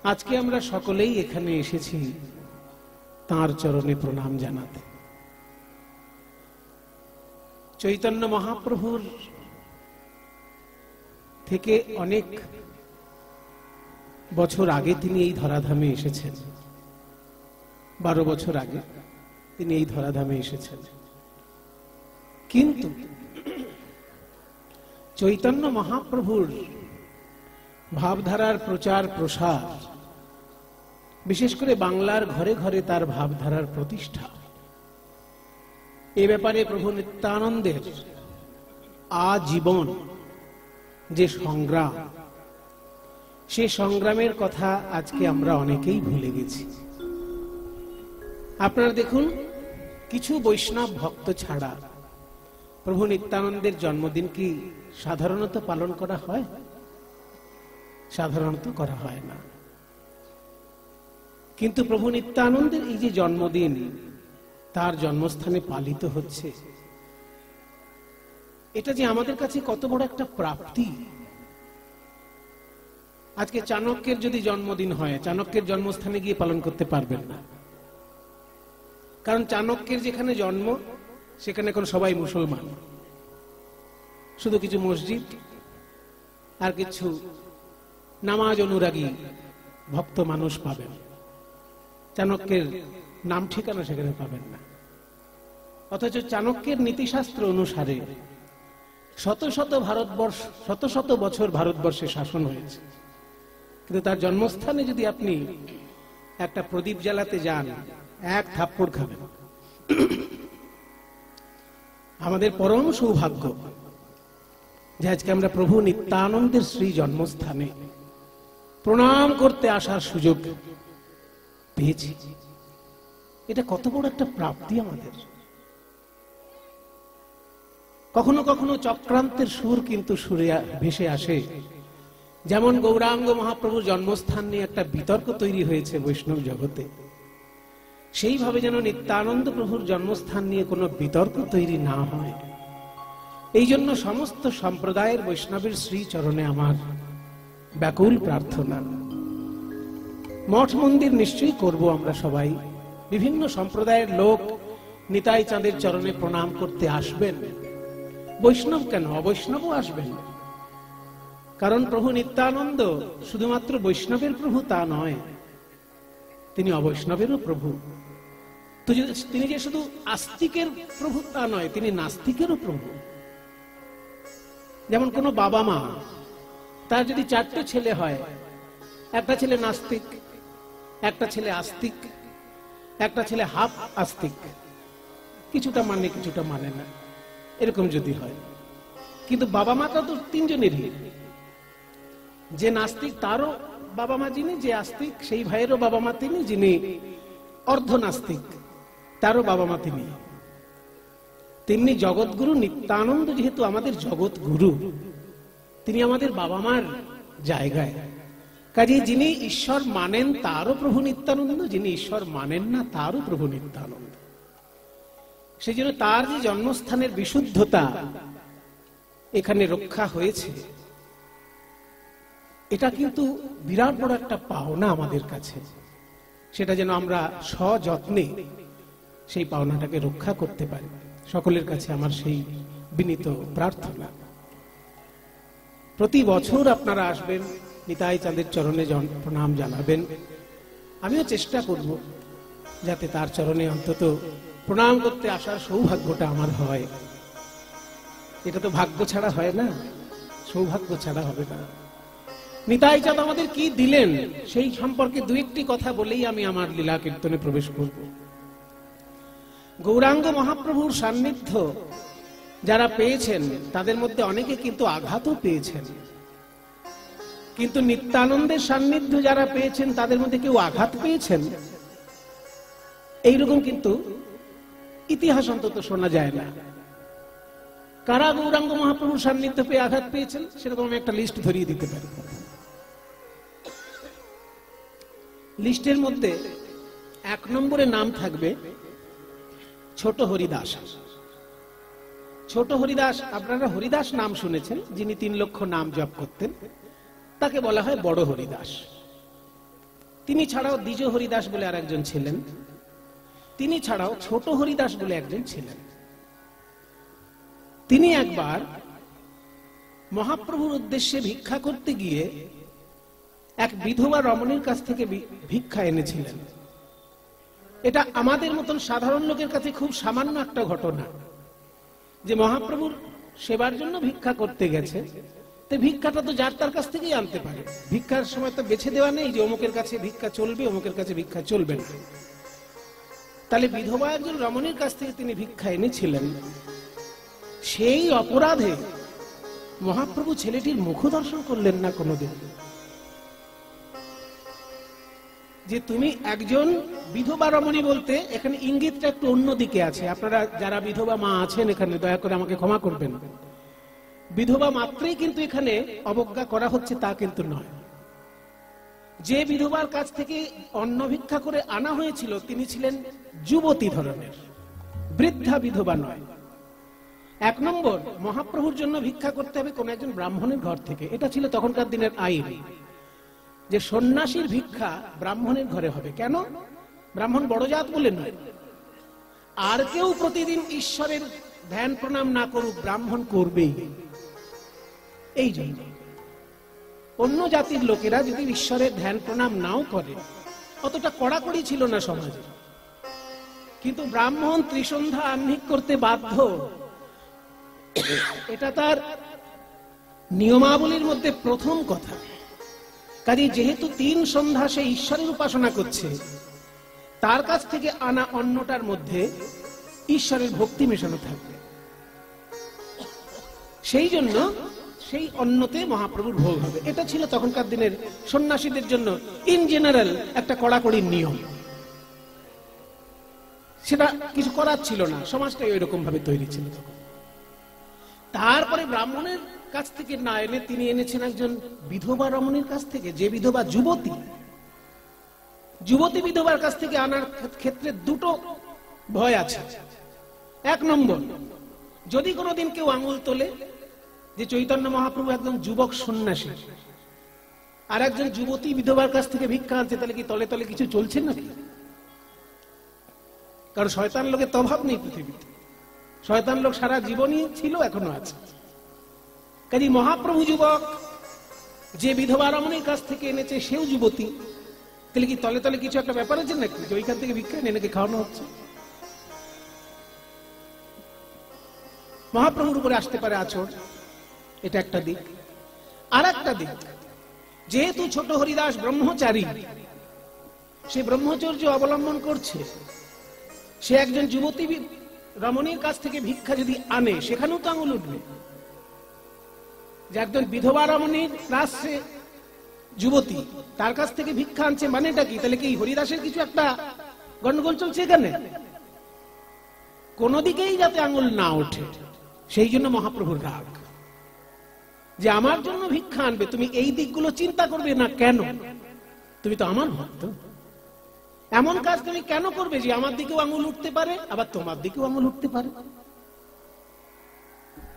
আজকে আমরা সকলেই এখানে এসেছি তাঁর চরণে প্রণাম জানাতে। চৈতন্য মহাপ্রভুর থেকে অনেক বছর আগে তিনি এই ধরাধামে এসেছেন। 12 বছর আগে তিনি এই ধরাধামে এসেছেন। কিন্তু চৈতন্য মহাপ্রভুর ভাবধারার প্রচার প্রসার, বিশেষ করে বাংলার ঘরে ঘরে তার ভাবধারার প্রতিষ্ঠা, এ ব্যাপারে প্রভু নিত্যানন্দের আজীবন যে সংগ্রাম, সে সংগ্রামের কথা আজকে আমরা অনেকেই ভুলে গেছি। আপনারা দেখুন, কিছু বৈষ্ণব ভক্ত ছাড়া প্রভু নিত্যানন্দের জন্মদিন কি সাধারণত পালন করা হয়? সাধারণত করা হয় না। কিন্তু প্রভু নিত্যানন্দের এই যে জন্মদিন তার জন্মস্থানে পালিত হচ্ছে, এটা যে আমাদের কাছে কত বড় একটা প্রাপ্তি। আজকে চাণক্যের যদি জন্মদিন হয়, চাণক্যের জন্মস্থানে গিয়ে পালন করতে পারবেন না, কারণ চাণক্যের যেখানে জন্ম সেখানে এখন সবাই মুসলমান, শুধু কিছু মসজিদ আর কিছু নামাজ অনুরাগী ভক্ত মানুষ পাবেন। চাণক্যের নাম ঠিকানা সেখানে পাবেন না। অথচ চাণক্যের নীতিশাস্ত্র অনুসারে শত শত বছর ভারতবর্ষে শাসন হয়েছে, কিন্তু তার জন্মস্থানে যদি আপনি একটা প্রদীপ জ্বালাতে যান, এক থাপ্পড় খাবেন। আমাদের পরম সৌভাগ্য যে আজকে আমরা প্রভু নিত্যানন্দের শ্রী জন্মস্থানে প্রণাম করতে আসার সুযোগ পেয়েছি। এটা কত বড় একটা প্রাপ্তি আমাদের। কখনো কখনো চক্রান্তের সুর কিন্তু সুরে ভেসে আসে, যেমন গৌরাঙ্গ মহাপ্রভুর জন্মস্থান নিয়ে একটা বিতর্ক তৈরি হয়েছে বৈষ্ণব জগতে, সেইভাবে যেন নিত্যানন্দ প্রভুর জন্মস্থান নিয়ে কোনো বিতর্ক তৈরি না হয়, এই জন্য সমস্ত সম্প্রদায়ের বৈষ্ণবের শ্রী চরণে আমার ব্যাকুল প্রার্থনা। মঠ মন্দির নিশ্চয়ই করব আমরা সবাই, বিভিন্ন সম্প্রদায়ের লোক নিতাই চাঁদের চরণে প্রণাম করতে আসবেন। বৈষ্ণব কেন, অবৈষ্ণবও আসবেন, কারণ প্রভু নিত্যানন্দ শুধুমাত্র বৈষ্ণবের প্রভু তা নয়, তিনি অবৈষ্ণবেরও প্রভু। তিনি যে শুধু আস্তিকের প্রভু তা নয়, তিনি নাস্তিকেরও প্রভু। যেমন কোন বাবা মা, তার যদি 4টে ছেলে হয়, একটা ছেলে নাস্তিক, একটা ছেলে আস্তিক, একটা ছেলে হাফ আস্তিক, কিছুটা মানে কিছুটা মানে না, এরকম যদি হয়, কিন্তু বাবা মাটা তো 3 জনেরই। যে নাস্তিক তারও বাবা মা যিনি, যে আস্তিক সেই ভাইয়েরও বাবা মা তিনি, যিনি অর্ধ নাস্তিক তারও বাবা মা তিনি। তেমনি জগৎগুরু নিত্যানন্দ যেহেতু আমাদের জগৎ গুরু, তিনি আমাদের বাবা মার জায়গায়। কাজে যিনি ঈশ্বর মানেন তারও প্রভু নিত্যানন্দ, যিনি ঈশ্বর মানেন না তারও প্রভু নিত্যানন্দ। সেই জন্য তার যে জন্মস্থানের বিশুদ্ধতা এখানে রক্ষা হয়েছে, এটা কিন্তু বিরাট বড় একটা পাওনা আমাদের কাছে। সেটা যেন আমরা সযত্নে সেই পাওনাটাকে রক্ষা করতে পারি, সকলের কাছে আমার সেই বিনীত প্রার্থনা। প্রতি বছর আপনারা আসবেন, নিতাই চাঁদের চরণে প্রণাম জানাবেন। আমিও চেষ্টা করব যাতে তার চরণে অন্তত প্রণাম করতে আসার সৌভাগ্যটা আমার হয়। এটা তো ভাগ্য ছাড়া হয় না, সৌভাগ্য ছাড়া হবে না। নিতাই চাঁদ আমাদের কি দিলেন সেই সম্পর্কে 2-1টি কথা বলেই আমি আমার লীলা কীর্তনে প্রবেশ করব। গৌরাঙ্গ মহাপ্রভুর সান্নিধ্য যারা পেয়েছেন তাদের মধ্যে অনেকে কিন্তু আঘাতও পেয়েছেন, কিন্তু নিত্যানন্দের সান্নিধ্য যারা পেয়েছেন তাদের মধ্যে কেউ আঘাত পেয়েছেন এইরকম কিন্তু ইতিহাস অন্তত শোনা যায় না। কারা গৌরাঙ্গ মহাপ্রভুর সান্নিধ্য পেয়ে আঘাত পেয়েছেন সেরকম আমি একটা লিস্ট ধরিয়ে দিতে পারি। লিস্টের মধ্যে 1 নম্বরে নাম থাকবে ছোট হরিদাস। ছোট হরিদাস, আপনারা হরিদাস নাম শুনেছেন, যিনি 3 লক্ষ নাম জপ করতেন, তাকে বলা হয় বড় হরিদাস। তিনি ছাড়াও দ্বিজ হরিদাস বলে আর একজন ছিলেন, তিনি ছাড়াও ছোট হরিদাস বলে একজন ছিলেন। তিনি একবার মহাপ্রভুর উদ্দেশ্যে ভিক্ষা করতে গিয়ে এক বিধবা রমণীর কাছ থেকে ভিক্ষা এনেছিলেন। এটা আমাদের মতন সাধারণ লোকের কাছে খুব সামান্য একটা ঘটনা, যে মহাপ্রভুর সেবার জন্য ভিক্ষা করতে গেছে, তো ভিক্ষাটা তো যার তার কাছ থেকেই আনতে পারে। ভিক্ষার সময় তো বেছে দেওয়া নেই যে অমুকের কাছে ভিক্ষা চলবে, অমুকের কাছে ভিক্ষা চলবে না। তাহলে বিধবা একজন রমণীর কাছ থেকে তিনি ভিক্ষা এনেছিলেন। সেই অপরাধে মহাপ্রভু ছেলেটির মুখ দর্শন করলেন না কোনোদিন। যে তুমি একজন বিধবা রমণী বলতে এখানে ইঙ্গিতটা একটু অন্যদিকে আছে। আপনারা যারা বিধবা মা আছেন এখানে দয়া করে আমাকে ক্ষমা করবেন। বিধবা মাত্রই কিন্তু এখানে অবজ্ঞা করা হচ্ছে তা কিন্তু নয়। যে বিধবার কাছ থেকে অন্ন ভিক্ষা করে আনা হয়েছিল তিনি ছিলেন যুবতী ধরনের, বৃদ্ধা বিধবা নয়। এক নম্বর, মহাপ্রভুর জন্য ভিক্ষা করতে হবে কোন একজন ব্রাহ্মণের ঘর থেকে। এটা ছিল তখনকার দিনের আইন, যে সন্ন্যাসীর ভিক্ষা ব্রাহ্মণের ঘরে হবে। কেন? ব্রাহ্মণ বড় জাত বলে নয়, আর কেউ প্রতিদিন ঈশ্বরের ধ্যান প্রণাম না করুক, ব্রাহ্মণ করবেই। এই জন্য অন্য জাতির লোকেরা যদি ঈশ্বরের ধ্যান প্রণাম নাও করে, অতটা কড়াকড়ি ছিল না সমাজে, কিন্তু ব্রাহ্মণ ত্রিসন্ধ্যা আহ্নিক করতে বাধ্য, এটা তার নিয়মাবলীর মধ্যে প্রথম কথা। কাজে যেহেতু 3 সন্ধ্যা সে ঈশ্বরের উপাসনা করছে, তার কাছ থেকে আনা অন্নটার মধ্যে ঈশ্বরের ভক্তি মেশানো থাকবে। সেই জন্য সেই অন্নতে মহাপ্রভুর ভোগ হবে। এটা ছিল তখনকার দিনের সন্ন্যাসীদের জন্য ইন জেনারেল একটা কড়াকড়ির নিয়ম। সেটা কিছু করার ছিল না, সমাজটাই ওই রকম ভাবে তৈরি ছিল তখন। তারপরে ব্রাহ্মণের কাছ থেকে না এনে তিনি এনেছেন একজন বিধবা রমণীর কাছ থেকে, যে বিধবা যুবতী। যুবতী বিধবার কাছ থেকে আনার ক্ষেত্রে দুটো ভয় আছে। এক নম্বর, যদি কোনোদিন কেউ আঙুল তোলে যে চৈতন্য মহাপ্রভু একদম যুবক সন্ন্যাসী, আর একজন যুবতী বিধবার কাছ থেকে ভিক্ষা আনছে, তাহলে কি তলে তলে কিছু চলছে নাকি? কারণ শয়তান লোকের তো অভাব নেই পৃথিবীতে, শয়তান লোক সারা জীবনই ছিল, এখনো আছে। কাজে মহাপ্রভু যুবক, যে বিধবা রমণীর কাছ থেকে এনেছে সেও যুবতী, তাহলে কি তলে তলে কিছু একটা ব্যাপার আছে নাকি, যে ওইখান থেকে ভিক্ষা এনে নাকি খাওয়ানো হচ্ছে? মহাপ্রভুর উপরে আসতে পারে আচর, এটা একটা দিক। আর একটা দিক, যেহেতু ছোট হরিদাস ব্রহ্মচারী, সে ব্রহ্মচর্য অবলম্বন করছে, সে একজন যুবতী রমণীর কাছ থেকে ভিক্ষা যদি আনে, সেখানেও তো আঙুল উঠবে। যে একজন বিধবা রমণীর প্লাস সে যুবতী, তার কাছ থেকে ভিক্ষা আনছে, মানেটা কি? তাহলে কি হরিদাসের কিছু একটা গন্ডগোল চলছে এখানে? কোন দিকেই যাতে আঙুল না ওঠে, সেই জন্য মহাপ্রভুর রাগ, যে আমার জন্য ভিক্ষা আনবে, তুমি এই দিকগুলো চিন্তা করবে না কেন? তুমি তো আমার ভক্ত, এমন কাজ তুমি কেন করবে যে আমার দিকেও আঙুল উঠতে পারে, আবার তোমার দিকেও আঙুল উঠতে পারে?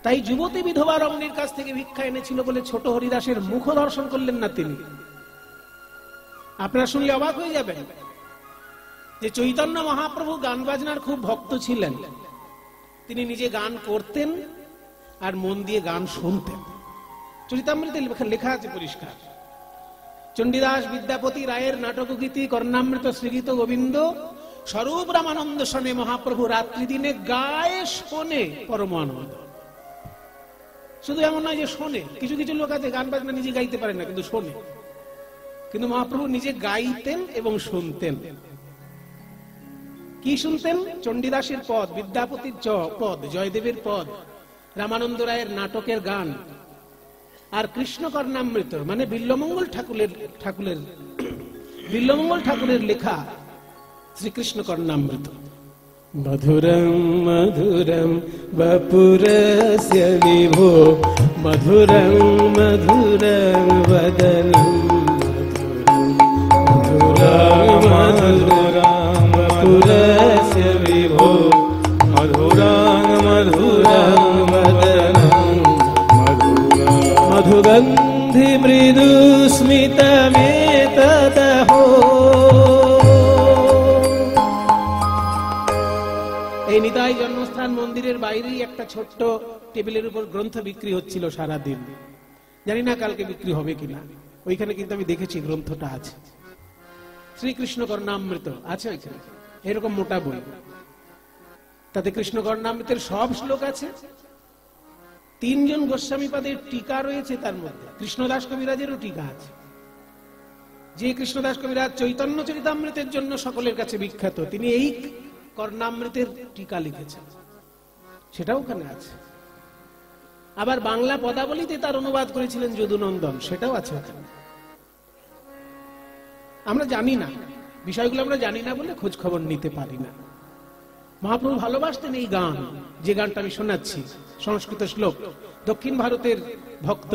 তাই যুবতী বিধবা রমণীর কাছ থেকে ভিক্ষা এনেছিল বলে ছোট হরিদাসের মুখ দর্শন করলেন না তিনি। আপনারা শুনলে অবাক হয়ে যাবেন যে চৈতন্য মহাপ্রভু গান বাজনার খুব ভক্ত ছিলেন। তিনি নিজে গান করতেন আর মন দিয়ে গান শুনতেন। চরিতামৃতে লেখা আছে পরিষ্কার, চণ্ডীদাস বিদ্যাপতি রায়ের নাটক গীতি কর্ণামৃত শ্রীগীত গোবিন্দ স্বরূপ রামানন্দ শোনে মহাপ্রভু রাত্রি দিনে গায়ে শোনে পরম আনন্দ। শুধু এমন নয় যে শোনে, কিছু কিছু লোক আছে গান বাজনা নিজে গাইতে পারে না কিন্তু শোনে, কিন্তু মহাপ্রভু নিজে গাইতেন এবং শুনতেন। কি শুনতেন? চণ্ডীদাসের পদ, বিদ্যাপতির পদ, জয়দেবের পদ, রামানন্দ রায়ের নাটকের গান, আর কৃষ্ণ কর্ণামৃত মানে বিল্লমঙ্গল ঠাকুরের লেখা শ্রীকৃষ্ণ কর্ণামৃত। মধুরম মধুরম বপুরস্য বিভো মধুরম মধুরম বদনম মধুরম মধুরম বপুরস্য বিভো মধুরম মধুরম বদনম মধুগন্ধি মৃদু স্মিতমেতদহো মন্দিরের বাইরেই একটা ছোট্ট টেবিলের উপর গ্রন্থ বিক্রি হচ্ছিল সারাদিন। জানি না কালকে বিক্রি হবে কিনা। ওইখানে কিন্তু আমি দেখেছি গ্রন্থটা আছে, শ্রীকৃষ্ণ কর্ণামৃত আছে ওইখানে, এরকম মোটা বই। তাতে কৃষ্ণ কর্ণামৃতের সব শ্লোক আছে। 3 জন গোস্বামীপাদের টিকা রয়েছে, তার মধ্যে কৃষ্ণদাস কবিরাজেরও টিকা আছে। যে কৃষ্ণদাস কবিরাজ চৈতন্য চরিতামৃতের জন্য সকলের কাছে বিখ্যাত, তিনি এই কর্ণামৃতের টিকা লিখেছেন, সেটাও ওখানে আছে। আবার বাংলা পদাবলীতে তার অনুবাদ করেছিলেন যদুনন্দন, সেটাও আছে ওখানে। আমরা জানি না বিষয়গুলো, আমরা জানি না বলে খোঁজ খবর নিতে পারি না। মহাপ্রভু ভালোবাসতেন এই গান, যে গানটা আমি শোনাচ্ছি, সংস্কৃত শ্লোক, দক্ষিণ ভারতের ভক্ত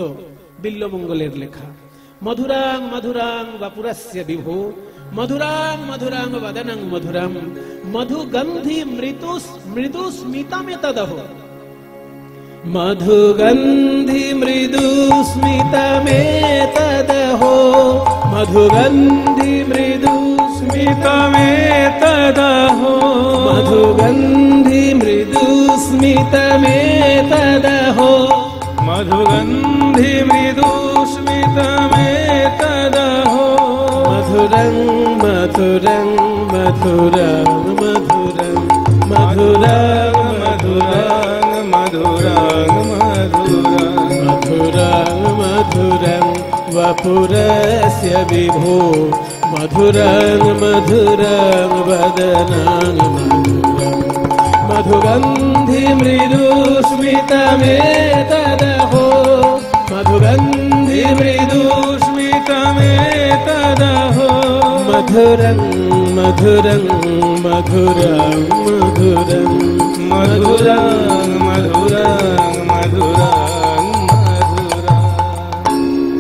বিল্লমঙ্গলের লেখা। মধুরাং মধুরাং বাপুরস্য বিভো, মধুরাং মধুরাং বদনং মধুরম, মধুগন্ধি মৃদু স্মিতমেতদহ, মধুগন্ধি মৃদু স্মিতমেতদহ, মধুগন্ধি মৃদু স্মিতমেতদহ, মধুগন্ধি মৃদু স্মিতমেতদহ, মধুগন্ধি মৃদু স্মিতমেতদহ, মধুরং মধুরং মধুরং মধুরং মধুরং মধুরং মধুরং মধুরং মধুরং वपुरस्य विभो, मधुरं मधुरं वदनं मधुरं, मधुगन्धि मृदु स्मितमेतदहो, मधुगन्धि मृदु स्मितमेतदहो, मधुरं मधुरं मधुरं मधुरं মধুরং মধুরং মধুরং।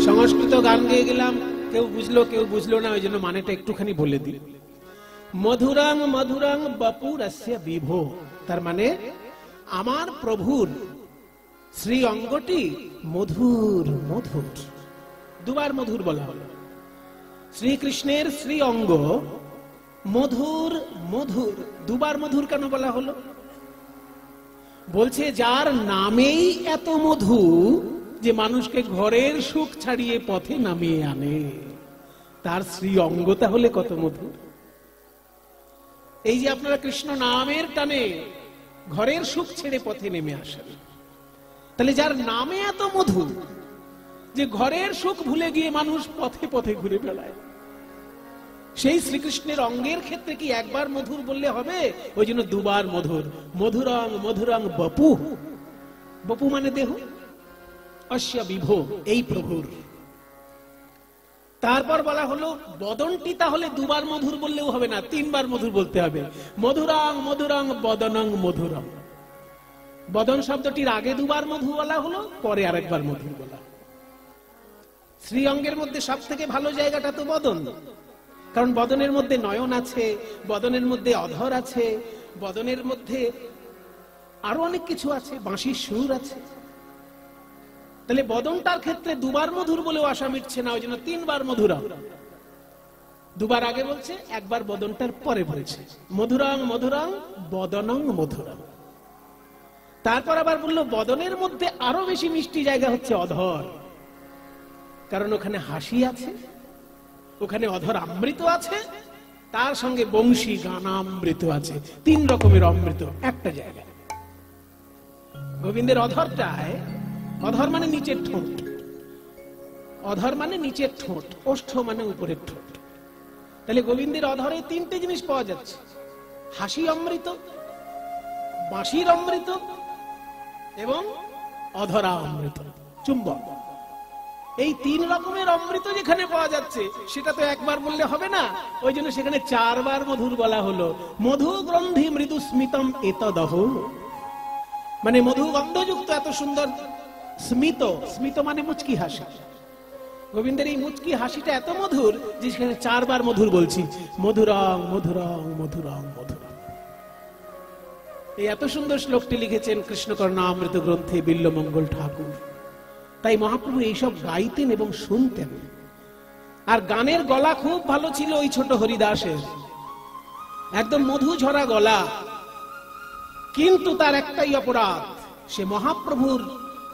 সংস্কৃত গান গেয়ে গেলাম, কেউ বুঝলো কেউ বুঝলো না, ওই জন্য মানেটা একটুখানি বলে দিই। মধুরাং মধুরাং বপুরস্য বিভো, তার মানে আমার প্রভুর শ্রী অঙ্গটি মধুর মধুর, দুবার মধুর বলা হলো। শ্রীকৃষ্ণের শ্রী অঙ্গ মধুর মধুর, দুবার মধুর কেন বলা হলো? বলছে যার নামেই এত মধু যে মানুষকে ঘরের সুখ ছাড়িয়ে পথে নামিয়ে আনে, তার শ্রী অঙ্গ তাহলে কত মধুর। এই যে আপনারা কৃষ্ণ নামের টানে ঘরের সুখ ছেড়ে পথে নেমে আসেন, তাহলে যার নামে এত মধু যে ঘরের সুখ ভুলে গিয়ে মানুষ পথে পথে ঘুরে বেড়ায়, সেই শ্রীকৃষ্ণের অঙ্গের ক্ষেত্রে কি একবার মধুর বললে হবে? ওই জন্য দুবার মধুর। মধুরং মধুরং বপু, বপু মানে দেহ, অস্য বিভো এই প্রভুর। তারপর বলা হলো বদনটি তাহলে দুবার মধুর বললেও হবে না, 3 বার মধুর বলতে হবে। মধুরং মধুরং বদনং মধুরম, বদন শব্দটির আগে 2 বার মধু বলা হলো, পরে আরেকবার মধুর বলা। শ্রী অঙ্গের মধ্যে সব থেকে ভালো জায়গাটা তো বদন, কারণ বদনের মধ্যে নয়ন আছে, বদনের মধ্যে অধর আছে, বদনের মধ্যে আরো অনেক কিছু আছে, বাঁশির সুর আছে। তাহলে বদনটার ক্ষেত্রে 2 বার মধুর বলেও আশা মিটছে না, ওই জন্য 3 বার মধুরম। 2 বার আগে বলছে, একবার বদনটার পরে বলছে মধুরং মধুরং বদনং মধুরম। তারপর আবার বললো বদনের মধ্যে আরো বেশি মিষ্টি জায়গা হচ্ছে অধর, কারণ ওখানে হাসি আছে, ওখানে অধর অমৃত আছে, তার সঙ্গে বংশী গানামৃত আছে। 3 রকমের অমৃত একটা জায়গায়। গোবিন্দের অধরটায়, অধর মানে নিচের ঠোঁট, অধর মানে নিচের ঠোঁট, ওষ্ঠ মানে উপরের ঠোঁট। তাহলে গোবিন্দের অধরে 3টে জিনিস পাওয়া যাচ্ছে, হাসি অমৃত, বাঁশির অমৃত এবং অধরা অমৃত, চুম্বক। এই 3 রকমের অমৃত যেখানে পাওয়া যাচ্ছে, সেটা তো একবার বললে হবে না, ওই জন্য সেখানে 4 বার মধুর বলা হলো। মধু গ্রন্থি মৃদু স্মিতম এতদহ, মানে মধু গন্ধযুক্ত এত সুন্দর স্মিত, স্মিত মানে মুচকি হাসি। গোবিন্দের এই মুচকি হাসিটা এত মধুর যে সেখানে 4 বার মধুর বলছি, মধুরং মধুরং মধুরং মধুরং। এই এত সুন্দর শ্লোকটি লিখেছেন কৃষ্ণকর্ণামৃত গ্রন্থে বিল্লমঙ্গল ঠাকুর। তাই মহাপ্রভু এইসব গাইতেন এবং শুনতেন। আর গানের গলা খুব ভালো ছিল ওই ছোট হরিদাসের, একদম মধু ঝরা গলা। কিন্তু তার একটাই অপরাধ, সে মহাপ্রভুর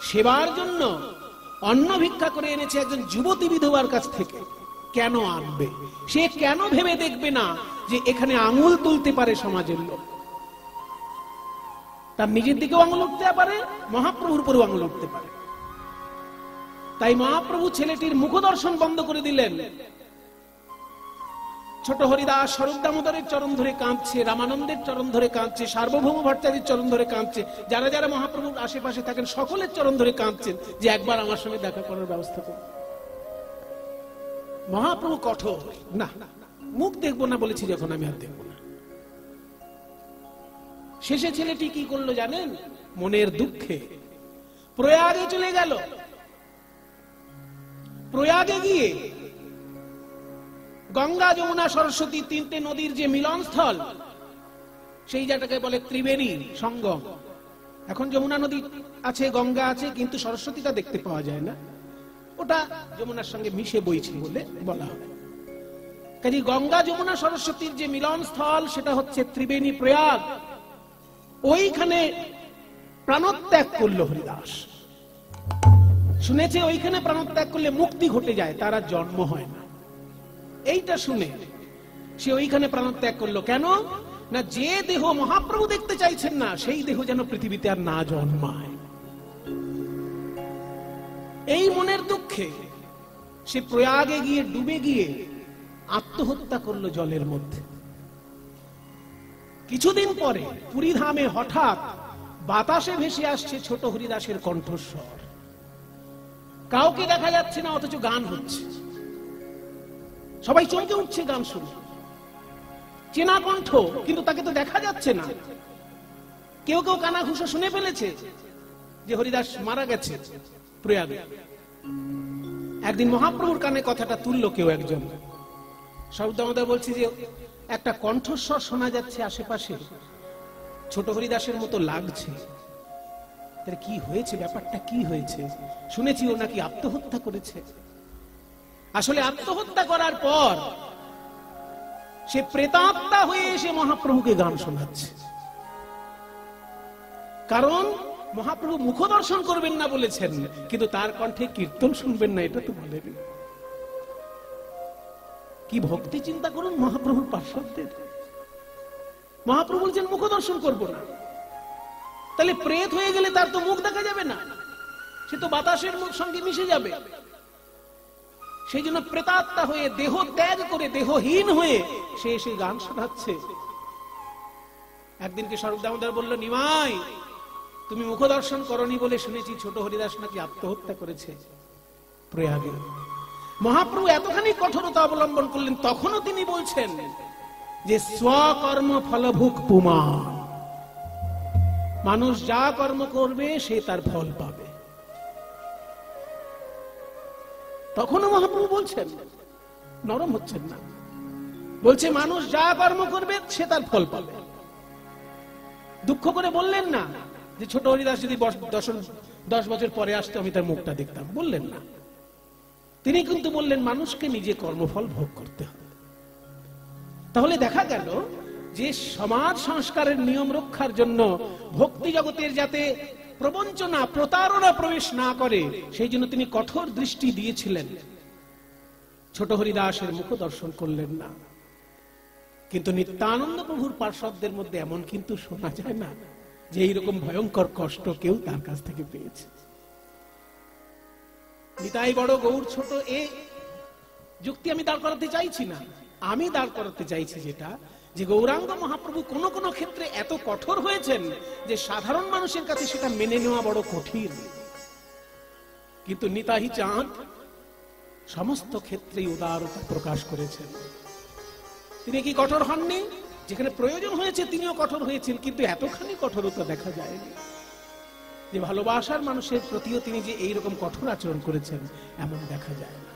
সেবার জন্য অন্ন ভিক্ষা করে এনেছে একজন যুবতী বিধবার কাছ থেকে। কেন আনবে? সে কেন ভেবে দেখবে না যে এখানে আঙুল তুলতে পারে সমাজের লোক? তার নিজের দিকেও আঙুল উঠতে পারে, মহাপ্রভুর উপরেও আঙুল উঠতে পারে। তাই মহাপ্রভু ছেলেটির মুখদর্শন বন্ধ করে দিলেন। ছোট হরিদাস স্বরূপ দামোদরের চরণ ধরে কাঁদছে, রামানন্দের চরণ ধরে কাঁদছে, সার্বভৌম ভট্টাচার্যের চরণ ধরে কাঁদছে, যারা যারা মহাপ্রভুর আশেপাশে থাকেন সকলের চরণ ধরে কাঁদছেন যে একবার আমার সঙ্গে দেখা করার ব্যবস্থা করুন। মহাপ্রভু কঠোর, না মুখ দেখবো না বলেছি যখন, আমি আর দেখবো না। শেষে ছেলেটি কি করলো জানেন? মনের দুঃখে প্রয়াগে চলে গেল। প্রয়াগে গিয়ে গঙ্গা যমুনা সরস্বতী তিনটে নদীর যে মিলনস্থল, সেই জায়গাটাকে বলে ত্রিবেণী সঙ্গম। এখন যমুনা নদী আছে, গঙ্গা আছে, কিন্তু সরস্বতীটা দেখতে পাওয়া যায় না, ওটা যমুনার সঙ্গে মিশে বইছে বলে বলা হয়। কাজে গঙ্গা যমুনা সরস্বতীর যে মিলনস্থল সেটা হচ্ছে ত্রিবেণী প্রয়াগ। ওইখানে প্রাণত্যাগ করলো হরিদাস। শুনেছে ওইখানে প্রাণত্যাগ করলে মুক্তি ঘটে যায়, তার আর জন্ম হয় না। এইটা শুনে সে ওইখানে প্রাণত্যাগ করলো। কেন না, যে দেহ মহাপ্রভু দেখতে চাইছেন না সেই দেহ যেন পৃথিবীতে আর না জন্মায়। এই মনের দুঃখে সে প্রয়াগে গিয়ে ডুবে গিয়ে আত্মহত্যা করলো জলের মধ্যে। কিছুদিন পরে পুরীধামে হঠাৎ বাতাসে ভেসে আসছে ছোট হরিদাসের কণ্ঠস্বর। কাউকে দেখা যাচ্ছে না, অথচ গান হচ্ছে। সবাই চমকে উঠছে গান শুনে। চেনা কণ্ঠ, কিন্তু তাকে তো দেখা যাচ্ছে না। কেউ কেউ কানাঘুষো শুনে ফেলেছে যে হরিদাস মারা গেছে প্রয়াগে। একদিন মহাপ্রভুর কানে কথাটা তুললো কেউ একজন। সৌদামদা বলছে যে একটা কণ্ঠস্বর শোনা যাচ্ছে আশেপাশে, ছোট হরিদাসের মতো লাগছে। কি হয়েছে, ব্যাপারটা কি হয়েছে? শুনেছি ও নাকি আত্মহত্যা করেছে। আসলে আত্মহত্যা করার পর সে প্রেতাত্মা হয়ে এসে মহাপ্রভুকে গান শোনাচ্ছে। কারণ মহাপ্রভু মুখ দর্শন করবেন না বলেছেন, কিন্তু তার কণ্ঠে কীর্তন শুনবেন না, এটা তো বলেন। কি ভক্তি চিন্তা করুন মহাপ্রভুর পার্শ্বদের। মহাপ্রভু বলছেন মুখ দর্শন করবো না, তাহলে প্রেত হয়ে গেলে তার তো মুখ দেখা যাবে না, সে তো বাতাসের সঙ্গে মিশে যাবে। সেই জন্য প্রেতাত্মা হয়ে দেহ ত্যাগ করে দেহহীন হয়ে সে এসে গান শোনাচ্ছে। একদিনকে স্বরূপ দামোদর বলল, নিমাই তুমি মুখ দর্শন করনি বলে শুনেছি ছোট হরিদাস নাকি আত্মহত্যা করেছে প্রয়াগে। মহাপ্রভু এতখানি কঠোরতা অবলম্বন করলেন, তখনও তিনি বলছেন যে স্বকর্ম ফলভুক পুমা, মানুষ যা কর্ম করবে সে তার ফল পাবে। তখনও মহাপ্রভু বলছেন, নরম হচ্ছেন না, বলছে মানুষ যা কর্ম করবে সে তার ফল পাবে। দুঃখ করে বললেন না যে ছোট হরিদাস যদি 10 বছর পরে আসতো আমি তার মুখটা দেখতাম, বললেন না। তিনি কিন্তু বললেন মানুষকে নিজে কর্মফল ভোগ করতে হবে। তাহলে দেখা গেল যে সমাজ সংস্কারের নিয়ম রক্ষার জন্য ভক্তি জগতের যাতে প্রবঞ্চনা প্রতারণা প্রবেশ না করে সেই জন্য তিনি কঠোর দৃষ্টি দিয়েছিলেন। ছোট হরিদাসের মুখ দর্শন করলেন না। কিন্তু নিত্যানন্দ প্রভুর পার্শ্বদের মধ্যে এমন কিন্তু শোনা যায় না যে এইরকম ভয়ঙ্কর কষ্ট কেউ তার কাছ থেকে পেয়েছে। নিতাই বড় গৌর ছোট, এ যুক্তি আমি দাঁড় করাতে চাইছি না। আমি দাঁড় করাতে চাইছি যেটা, যে গৌরাঙ্গ মহাপ্রভু কোন কোন ক্ষেত্রে এত কঠোর হয়েছেন যে সাধারণ মানুষের কাছে সেটা মেনে নেওয়া বড় কঠিন। কিন্তু নিতাই চাঁদ সমস্ত ক্ষেত্রেই উদারতা প্রকাশ করেছেন। তিনি কি কঠোর হননি? যেখানে প্রয়োজন হয়েছে তিনিও কঠোর হয়েছেন, কিন্তু এতখানি কঠোরতা দেখা যায়নি। যে ভালোবাসার মানুষের প্রতিও তিনি যে এইরকম কঠোর আচরণ করেছেন এমন দেখা যায় না।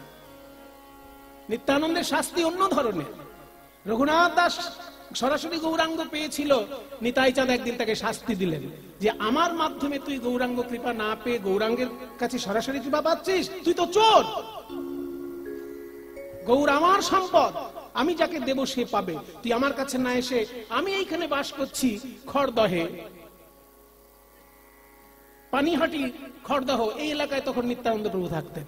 নিত্যানন্দের শাস্তি অন্য ধরনের। রঘুনাথ দাস সরাসরি গৌরাঙ্গ পেয়েছিল, নিতাই চাঁদ একদিন তাকে শাস্তি দিলেন যে আমার মাধ্যমে তুই গৌরাঙ্গ কৃপা না পেয়ে গৌরাঙ্গের কাছে সরাসরি কৃপা পাচ্ছিস, তুই তো চোর। গৌর আমার সম্পদ, আমি যাকে দেব সে পাবে, তুই আমার কাছে না এসে, আমি এইখানে বাস করছি খড়দহে, পানিহাটি খড়দহ এই এলাকায় তখন নিত্যানন্দ প্রভু থাকতেন।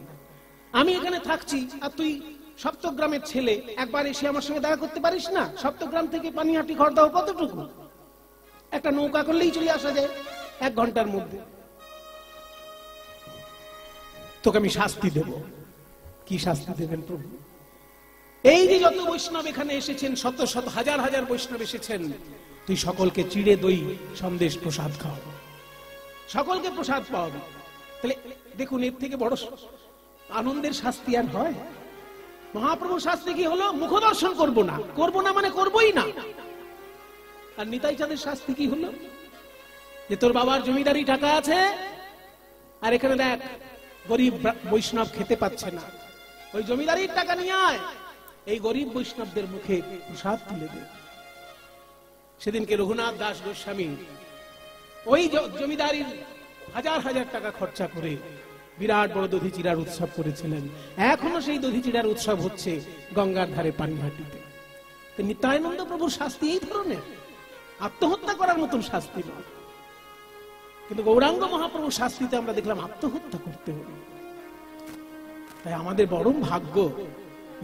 আমি এখানে থাকছি আর তুই সপ্তগ্রামের ছেলে, একবার এসে আমার সঙ্গে দেখা করতে পারিস না? সপ্তগ্রাম থেকে পানিহাটি খড়দহ কতটুকু? একটা নৌকা করলেই চলে আসা যায় 1 ঘন্টার মধ্যে। তোকে আমি শাস্তি দেব। কি শাস্তি দেবেন প্রভু? এই যে যত বৈষ্ণব এখানে এসেছেন, শত শত হাজার হাজার বৈষ্ণব এসেছেন, তুই সকলকে চিড়ে দই সন্দেশ প্রসাদ খাও, সকলকে প্রসাদ পাওয়াবে। তাহলে দেখুন, এর থেকে বড় আনন্দের শাস্তি আর হয়? মহাপ্রভুর শাস্তি কি হলো? মুখ দর্শন করবো না, করবো না মানে করবোই না। আর নিতাই চাঁদের শাস্তি কি হলো? যে তোর বাবার জমিদারি টাকা আছে, আর এখানে দেখ গরিব বৈষ্ণব খেতে পাচ্ছে না, ওই জমিদারির টাকা নিয়ে আয়, এই গরিব বৈষ্ণবদের মুখে প্রসাদ তুলে দে। সেদিনকে রঘুনাথ দাস গোস্বামী ওই জমিদারির হাজার হাজার টাকা খরচা করে বিরাট বড় দধিচিড়ার উৎসব করেছিলেন। এখনো সেই দধিচিড়ার উৎসব হচ্ছে গঙ্গার ধারে পানিহাটিতে। নিত্যানন্দ প্রভুর শাস্তি এই ধরনের, আত্মহত্যা করার মতন শাস্তি নয়। কিন্তু গৌরাঙ্গ মহাপ্রভুর শাস্তিতে আমরা দেখলাম আত্মহত্যা করতে হবে। তাই আমাদের বড় ভাগ্য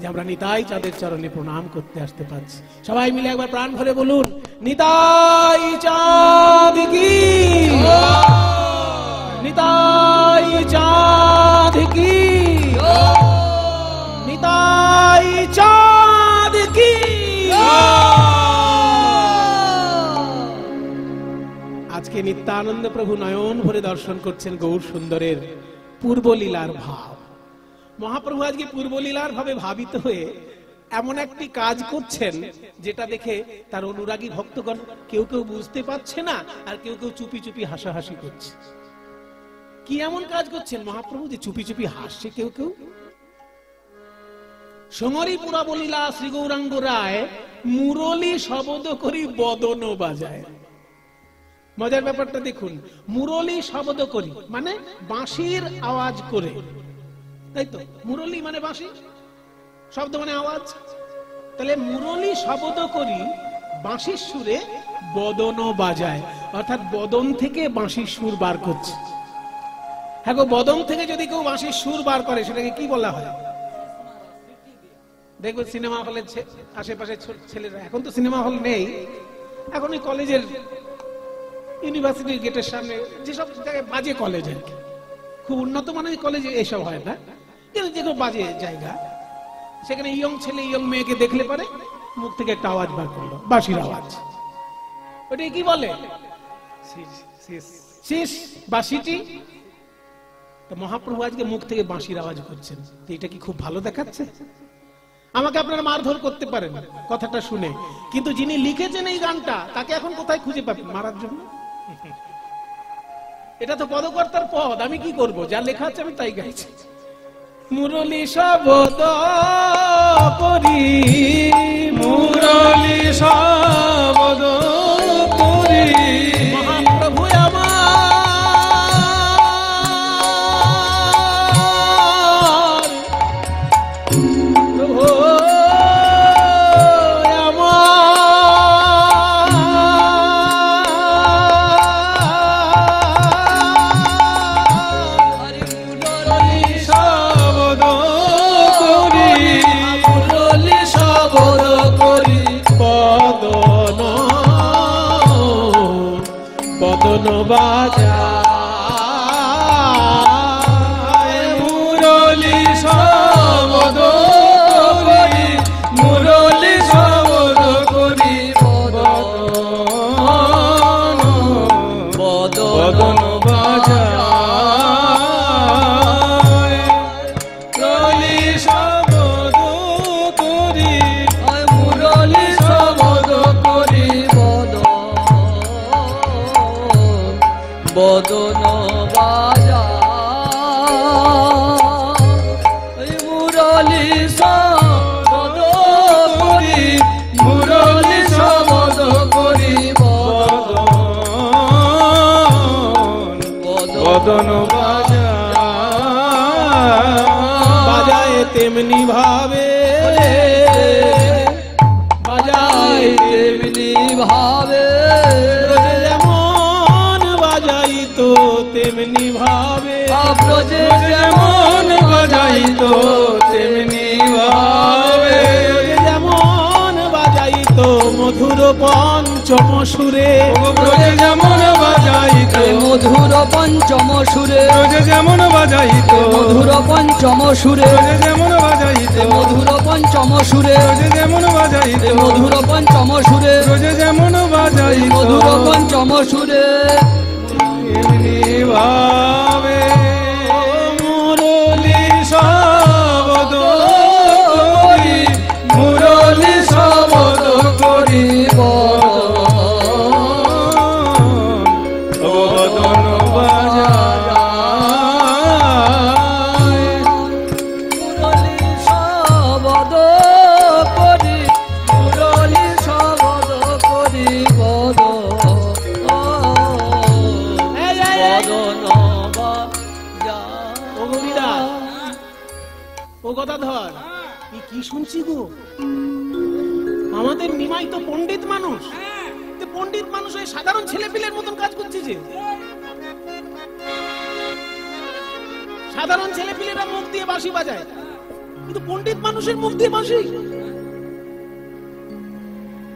যে আমরা নিতাই চাঁদের চরণে প্রণাম করতে আসতে পারছি। সবাই মিলে একবার প্রাণ ভরে বলুন, নিতাই চাঁদ কি, নিতাই চাঁদ কি, নিতাই চাঁদ কি। আজকে নিত্যানন্দ প্রভু নয়ন ভরে দর্শন করছেন গৌর সুন্দরের পূর্বলীলার ভাব। মহাপ্রভু আজকে পূর্বলীলার ভাবে ভাবিত হয়ে এমন একটি কাজ করছেন যেটা দেখে তার অনুরাগী ভক্তগণ কেউ কেউ বুঝতে পারছে না, আর কেউ কেউ চুপি চুপি হাসাহাসি করছে। কি এমন কাজ করছেন মহাপ্রভু যে চুপি চুপি হাসছে কেউ কেউ? সমরি পুরাবলীলা শ্রী গৌরাঙ্গ রায় মুরলী শব্দ করি বদন বাজায়। মজার ব্যাপারটা দেখুন, মুরলী শব্দ করি মানে বাঁশির আওয়াজ করে, তাই তো? মুরলী মানে বাঁশি, শব্দ মানে আওয়াজ। তাহলে মুরলী শব্দ করি বাঁশির সুরে বদন বাজায়, অর্থাৎ বদন থেকে বাঁশির সুর বার করছে। হ্যাঁ গো, বদন থেকে যদি কেউ বাঁশির সুর বার করে সেটাকে কি বলা হয়? দেখবে সিনেমা হলের আশেপাশে ছেলেরা, এখন তো সিনেমা হল নেই, এখন ওই কলেজের ইউনিভার্সিটির গেটের সামনে যেসব জায়গায় বাজে কলেজ, আর কি খুব উন্নত মানের কলেজে এসব হয় না, কিন্তু যেগুলো বাজে জায়গা, সেখানে ইয়ং ছেলে ইয়ং মেয়েকে দেখলে পারে মুখ থেকে একটা আওয়াজ বার করলো, বাঁশির আওয়াজ। ওটাকে কি বলে? শীষ বাঁশিটি। তো মহাপ্রভু আজকে মুখ থেকে বাঁশির আওয়াজ করছেন, এটা কি খুব ভালো দেখাচ্ছে? আমাকে আপনারা মারধর করতে পারেন কথাটা শুনে, কিন্তু যিনি লিখেছেন এই গানটা তাকে এখন কোথায় খুঁজে পাবেন মারার জন্য? এটা তো পদকর্তার পদ, আমি কি করব? যা লেখা আছে আমি তাই গাইছি। মুরলী শব্দ করি, মুরলী শব্দ করি, মহাপ্রভু আমার প্রভু বদন বাজায়, মুরলী শব্দ করি, মুরলী শব্দ করি, বদন বাজায়, মুরলী শব্দ করি, মুরলী শব্দ করি, বদন বাজায়, মুরলী শব্দ করি, মুরলী শব্দ করি, বদন বাজায় তেমনি ভাবে, বাজায় তেমনি ভাবে, যেমন বাজাই তো তেমনি পঞ্চম সুরে ব্রজে যেমন বাজাইত মধুর পঞ্চম সুরে ব্রজে যেমন বাজাইত মধুর পঞ্চম সুরে ব্রজে যেমন বাজাইত মধুর পঞ্চম সুরে ব্রজে যেমন বাজাইত মধুর পঞ্চম সুরে ব্রজে যেমন বাজাইত মধুর পঞ্চম সুরে এমনি ভাবে মুরলি শব্দ করি মুরলি শব্দ করি বদন বাজায় মুরলি শব্দ করি মুরলি শব্দ করি বদন ও গোবিদা, ও গদাধর, কি শুনছি গো? আমাদের নিমাই তো পণ্ডিত মানুষ, পণ্ডিত মানুষ ওই সাধারণ ছেলেপিলের মতন কাজ করছে যে। সাধারণ ছেলেপিলেরা মুখ দিয়ে বাঁশি বাজায়, কিন্তু পণ্ডিত মানুষের মুখ দিয়ে বাঁশি।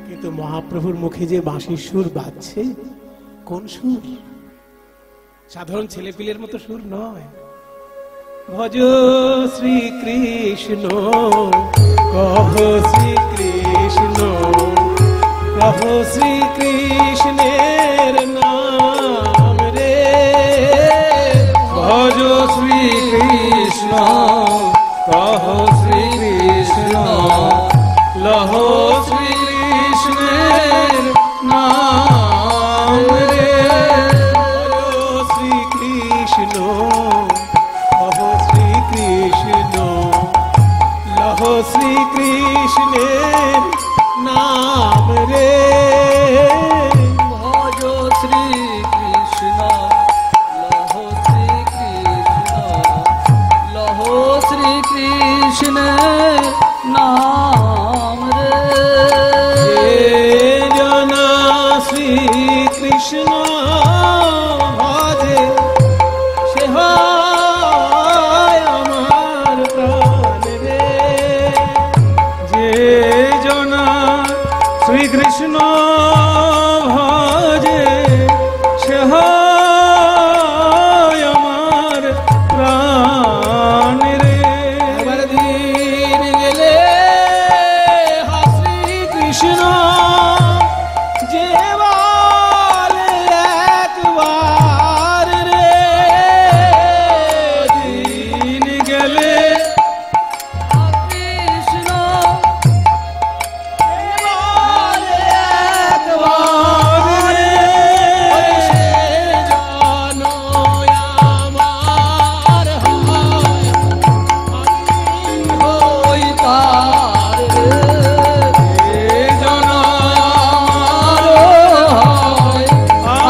কিন্তু মহাপ্রভুর মুখে যে বাঁশির সুর বাজছে, কোন সুর? সাধারণ ছেলেপিলের মতো সুর নয়। ভজ শ্রীকৃষ্ণ, কহ শ্রীকৃষ্ণ, কহ শ্রীকৃষ্ণের নাম রে। ভজ শ্রীকৃষ্ণ, কহ শ্রীকৃষ্ণ, লহ শ্রীকৃষ্ণের নাম রে। শ্রীকৃষ্ণ, কহ শ্রীকৃষ্ণ, লহ শ্রীকৃষ্ণের নাম রে। ভজ শ্রীকৃষ্ণ, লহ শ্রীকৃষ্ণ, লহ শ্রীকৃষ্ণের নাম রে। জনা শ্রীকৃষ্ণ ভজে, সে হয় আমার প্রাণ রে। যে জনা শ্রীকৃষ্ণ ভজে, সে হয় আমার প্রাণ রে। এবার দিন গেলে হা শ্রীকৃষ্ণ, যে বলে একবার রে। দিন গেলে কৃষ্ণ বলে একবার রে। সে জন আমার হয়, হই তার রে। যে জনা হয়,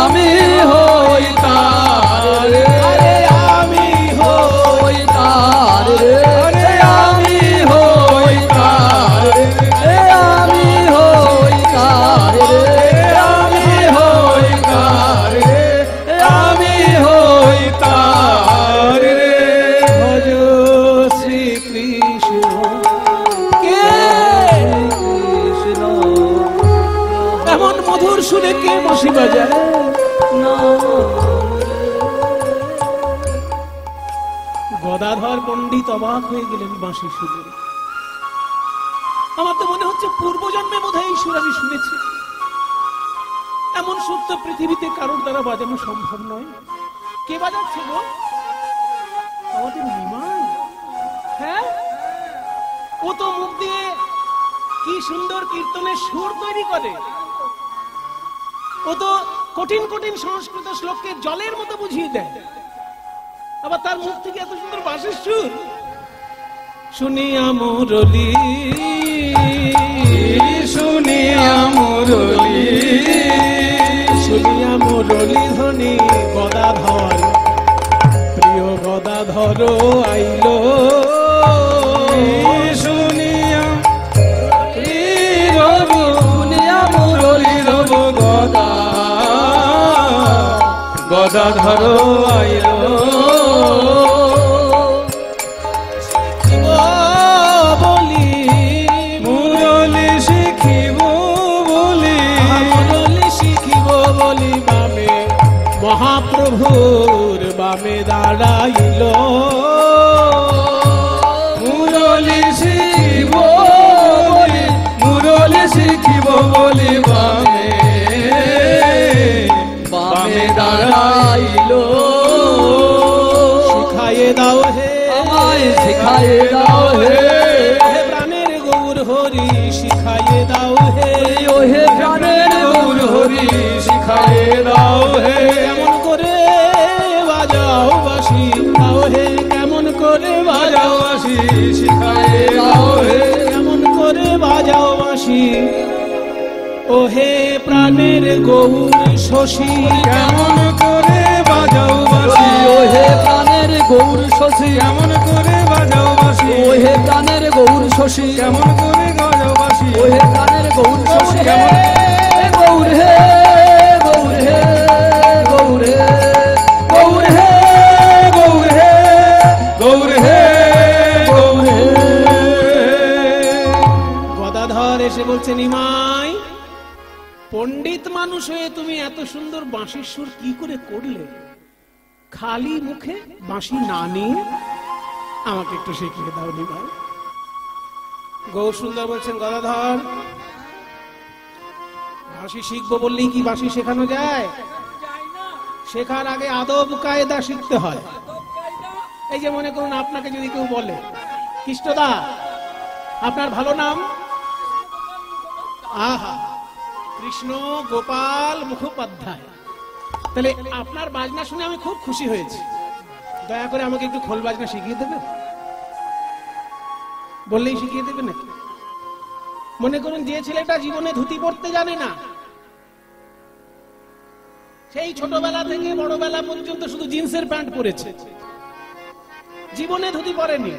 আমি হই তার রে। আরে আমি হই তার রে। আরে আমি হই তার রে। আমি হই তার রে। আমি হই তার রে। আমি হই তার রে। ভজ শ্রীকৃষ্ণ। কে কৃষ্ণ এমন মধুর সুরে কে বাঁশি বাজায়? গদাধর পণ্ডিত অবাক হয়ে গেলেন বাঁশি সুরে। আমার তো মনে হচ্ছে পূর্বজন্মে বোধহয় এই সুর আমি শুনেছি। এমন সুর তো পৃথিবীতে কারোর দ্বারা বাজানো সম্ভব নয়। কে বাজাচ্ছে গো? আমাদের নিমাই। হ্যাঁ, ও তো মুখ দিয়ে কি সুন্দর কীর্তনের সুর তৈরি করে। ও তো কঠিন কঠিন সংস্কৃত শ্লোককে জলের মতো বুঝিয়ে দেয়। আবার তার মুখ থেকে এত সুন্দর বাঁশির সুর। শুনিয়া মুরলি, শুনিয়া মুরলি, শুনিয়া মুরলি ধ্বনি গদাধর, প্রিয় গদাধর আইলো। শুনিয়া রব শুনিয়া মুরলি রব গদা, গদাধর আইলো। বলি মুরলি শিখিব বলি গৌর বামে দাঁড়াইল মুরলি শিখিব বলি, মুরলি শিখিব বলি বামে বামে দাঁড়াইল। শিখায়ে দাও হে আমায় শিখায়ে দাও হে হে প্রাণের গৌর হরি শিখায়ে দাও হে ও হে প্রাণের গৌর হরি শিখায়ে দাও হে। কেমন করে বাজাও বাঁশি দাও হে কেমন করে বাজাও বাজাও বাঁশি শিখায়ে দাও হে। কেমন করে বাজাও বাঁশি ও হে প্রাণের গৌর শশী কেমন করে বাজাও বাঁশি, ও হে প্রাণের গৌর শশী কেমন করে বাজাও বাঁশি, ও হে প্রাণের গৌর শশী কেমন করে বাজাও বাঁশি। ও হে প্রাণের গৌর শশী গৌর হে গৌর হে গৌর হে গৌর হে গৌর হে গৌর হে গৌর হে। গদাধর এসে বলছে নিমাই পণ্ডিত মানুষ হয়ে তুমি এত সুন্দর বাঁশির সুর কি করে করলে? খালি মুখে বাঁশি না নিয়ে আমাকে একটু শিখিয়ে দাও নিমাই। গৌর সুন্দর বলছেন গদাধর বাঁশি শিখবো বললেই কি বাঁশি শেখানো যায়? শেখার আগে আদব কায়দা শিখতে হয়। এই যে মনে করুন আপনাকে যদি কেউ বলে কৃষ্ণদা আপনার ভালো নাম, আহা কৃষ্ণ গোপাল মুখোপাধ্যায়, তাহলে আপনার বাজনা শুনে আমি খুব খুশি হয়েছি, দয়া করে আমাকে একটু খোল বাজনা শিখিয়ে দেবে? বললেই শিখিয়ে দেবে নাকি? মনে করুন যে ছেলেটা জীবনে ধুতি পরতে জানে না, সেই ছোটবেলা থেকে বড়বেলা পর্যন্ত শুধু জিন্সের প্যান্ট পরেছে, জীবনে ধুতি পরেনি,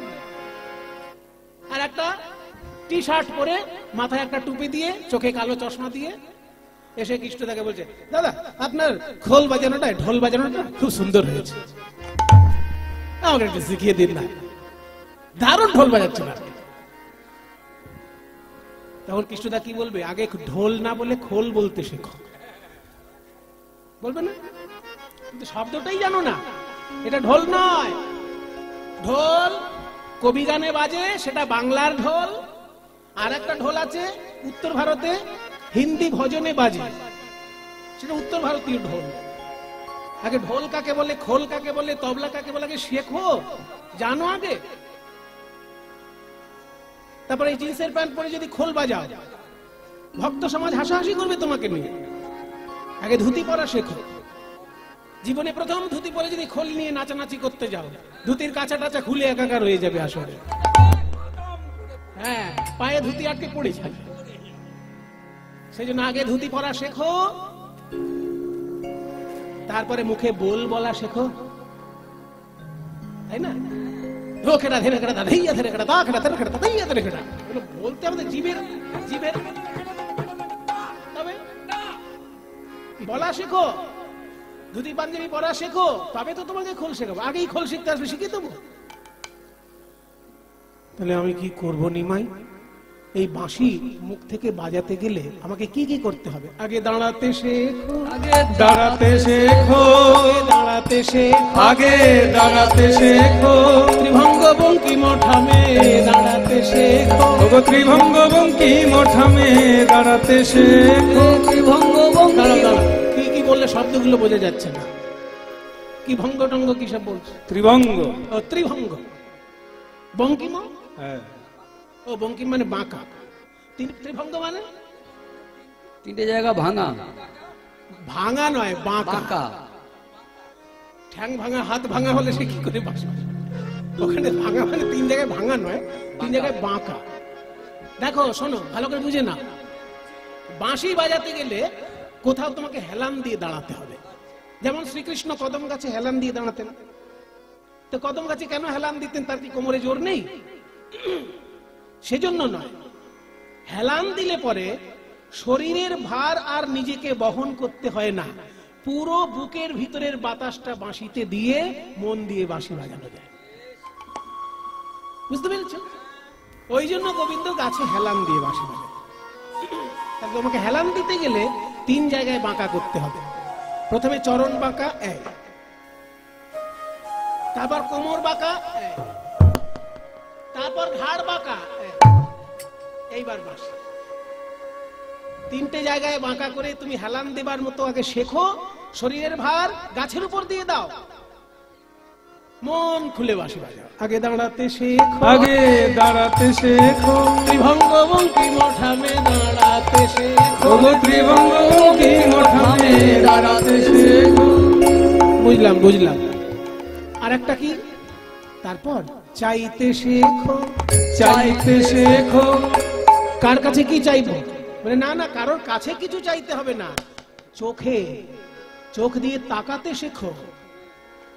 আর একটা টি শার্ট পরে মাথায় একটা টুপি দিয়ে চোখে কালো চশমা দিয়ে এসে কৃষ্ণদাকে বলছে দাদা আপনার খোল বাজানোটা ঢোল বাজানোটা খুব সুন্দর হয়েছে, আমাকে একটু শিখিয়ে দিন না, দারুণ ঢোল বাজাচ্ছে না। তখন কৃষ্ণদা কি বলবে? আগে ঢোল না বলে খোল বলতে শেখো, বলবে না? কিন্তু শব্দটাই জানো না, এটা ঢোল নয়। ঢোল কবি গানে বাজে, সেটা বাংলার ঢোল। আর একটা ঢোল আছে উত্তর ভারতে হিন্দি ভজনে বাজে, সেটা উত্তর ভারতীয় ঢোল। আগে ঢোল কাকে বলে, খোল কাকে বলে, তবলা কাকে বলে আগে শেখো, জানো আগে। তারপরে এই জিন্সের প্যান্ট পরে যদি খোল বাজাও ভক্ত সমাজ হাসাহাসি করবে তোমাকে নিয়ে। আগে ধুতি পরা শেখো। জীবনে প্রথম ধুতি পরে যদি খোল নিয়ে নাচানাচি করতে যাও ধুতির কাঁচা টাচা খুলে একাকার হয়ে যাবে আসলে। হ্যাঁ, পায়ে ধুতি আটকে পড়ে যাবে। সেই জন্য আগে ধুতি পরা শেখো, তারপরে মুখে বোল বলা শেখো, তাই না? ধোকেটা ধেরে কেটা ধাইয়া ধেরে কেটা দা কেটা ধেরে কেটা ধাইয়া ধেরে কেটা, এগুলো বলতে আমাদের জীবের তবে বলা শেখো, ধুতি পাঞ্জাবি পরা শেখো, তবে তো তোমাকে খোল শেখাবো। আগেই খোল শিখতে আসবে, শিখিয়ে দেবো। তাহলে আমি কি করব নিমাই? এই বাঁশি মুখ থেকে বাজাতে গেলে আমাকে কি কি করতে হবে? আগে দাঁড়াতে শেখো, আগে দাঁড়াতে শেখো, দাঁড়াতে শেখো, আগে দাঁড়াতে শেখো, ত্রিভঙ্গ বঙ্কিম ঠামে দাঁড়াতে শেখো, ওগো ত্রিভঙ্গ বঙ্কিম ঠামে দাঁড়াতে শেখো। ত্রিভঙ্গ দাঁড়াও, বঙ্কিম দাঁড়াও। কি কি বললে শব্দগুলো বোঝা যাচ্ছে না, কি ভঙ্গ টঙ্গ কি সব বলছে? ত্রিভঙ্গ, ও ত্রিভঙ্গ। বঙ্কিম, হ্যাঁ, ও বঙ্কিম মানে বাঁকা, ত্রিভঙ্গ মানে তিনটে জায়গা ভাঙা, ভাঙা নয় বাঁকা। বাঁকা। ঠ্যাং ভাঙা হাত ভাঙা হলে সে কি করে বাঁচবে? ওখানে ভাঙা মানে তিন জায়গায় ভাঙা নয়, তিন জায়গায় বাঁকা। দেখো শোনো ভালো করে বুঝে না, বাঁশি বাজাতে গেলে কোথাও তোমাকে হেলান দিয়ে দাঁড়াতে হবে। যেমন শ্রীকৃষ্ণ কদম গাছে হেলান দিয়ে দাঁড়াতেন। তো কদম গাছে কেন হেলান দিতেন? তার কি কোমরে জোর নেই? সেজন্য নয়, হেলান দিলে পরে শরীরের ভার আর নিজেকে বহন করতে হয় না, পুরো বুকের ভিতরের বাতাসটা বাঁশিতে দিয়ে মন দিয়ে বাঁশি বাজানো যায়। বুঝতে পেরেছো? ওই জন্য গোবিন্দ গাছে হেলান দিয়ে বাঁশি বাজায়। তাহলে তোমাকে হেলান দিতে গেলে তিন জায়গায় বাঁকা করতে হবে। প্রথমে চরণ বাঁকা, এক, তারপর কোমর বাঁকা, তারপর ঘাড় বাঁকা, এইবার বাঁশি। তিনটে জায়গায় বাঁকা করে তুমি হেলান দেবার মতো আগে শেখো, শরীরের ভার গাছের উপর দিয়ে দাও, মন খুলে বাঁশি বাজাও। আগে দাঁড়াতে শেখো, আগে দাঁড়াতে শেখো, ত্রিভঙ্গ বঙ্কিম ঠামে দাঁড়াতে শেখো, ওগো ত্রিভঙ্গ বঙ্কিম ঠামে দাঁড়াতে শেখো। বুঝলাম বুঝলাম। আর একটা কি? তারপর চাইতে শেখো, চাইতে শেখো। কার কাছে কি চাইবো? মানে না না, কারোর কাছে কিছু চাইতে হবে না, চোখে, চোখ দিয়ে তাকাতে শেখো।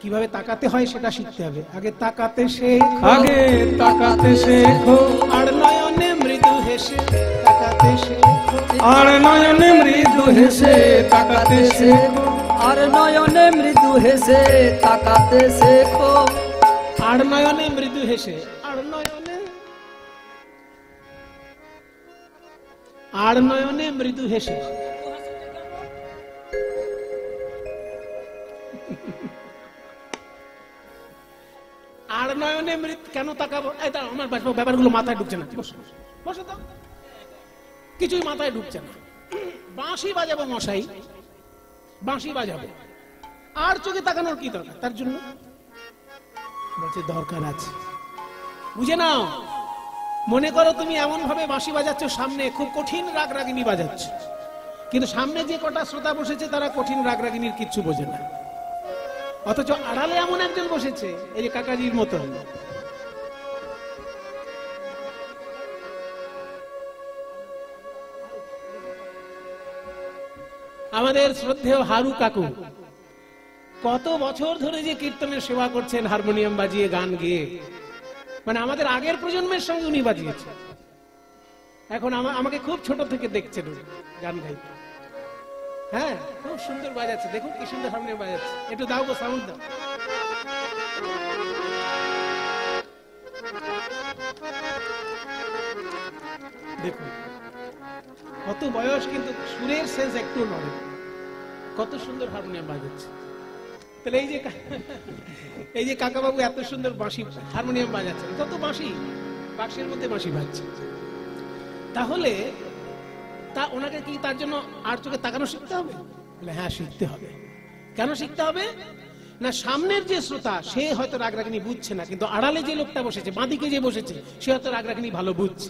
কিভাবে তাকাতে হয় সেটা শিখতে হবে। আগে তাকাতে শেখো, আগে তাকাতে শেখো, আর নয়নে মৃদু হেসে তাকাতে শেখো, আর নয়নে মৃদু হেসে তাকাতে শেখো, আর নয়নে মৃদু হেসে তাকাতে শেখো, আর নয়নে মৃদু হেসে, আর নয়নে, আর নয়নে মৃদু হেসে। আর নয়নে মৃত কেন তাকাবো? এই দাঁড়াও, আমার ব্যাপারগুলো মাথায় ঢুকছে না। বসো বসো তো, কিছুই মাথায় ঢুকছে না। বাঁশি বাজাবো মশাই, বাঁশি বাজাবো, আর চোখে তাকানোর কি দরকার? তার জন্য বলছে দরকার আছে, বুঝে নাও। মনে করো তুমি এমন ভাবে বাঁশি বাজাচ্ছ, সামনে খুব কঠিন রাগ রাগিনী বাজাচ্ছ, কিন্তু সামনে যে কটা শ্রোতা বসেছে তারা কঠিন রাগ রাগিনীর কিচ্ছু বোঝে না, অথচ আড়ালে এমন একজন বসেছে, এই যে কাকাজির মতন। আমাদের শ্রদ্ধেয় হারু কাকু কত বছর ধরে যে কীর্তনের সেবা করছেন, হারমোনিয়াম বাজিয়ে গান গেয়ে, মানে আমাদের আগের প্রজন্মের সঙ্গে উনি বাজিয়েছেন। এখন আমাকে খুব ছোট থেকে দেখছেন গান গাইতে। হ্যাঁ, খুব সুন্দর বাজাচ্ছে, দেখুন কি সুন্দর হারমোনিয়াম বাজাচ্ছে। একটু দাও গো, সাউন্ড দাও। দেখুন কত বয়স, কিন্তু সুরের সেন্স একটু নয়, কত সুন্দর হারমোনিয়াম বাজাচ্ছে। তাহলে এই যে কাকা বাবু এত সুন্দর বাঁশি হারমোনিয়াম বাজাচ্ছেন, কত বাঁশি, বাক্সের মধ্যে বাঁশি বাজছে। তাহলে তা ওনাকে কি তার জন্য আর চোখে তাকানো শিখতে হবে? হ্যাঁ শিখতে হবে। কেন শিখতে হবে? না, সামনের যে শ্রোতা সে হয়তো রাগ রাগিনী বুঝছে না, কিন্তু আড়ালে যে লোকটা বসেছে, বাঁদিকে যে বসেছে, সে হয়তো রাগ রাগিনী ভালো বুঝছে।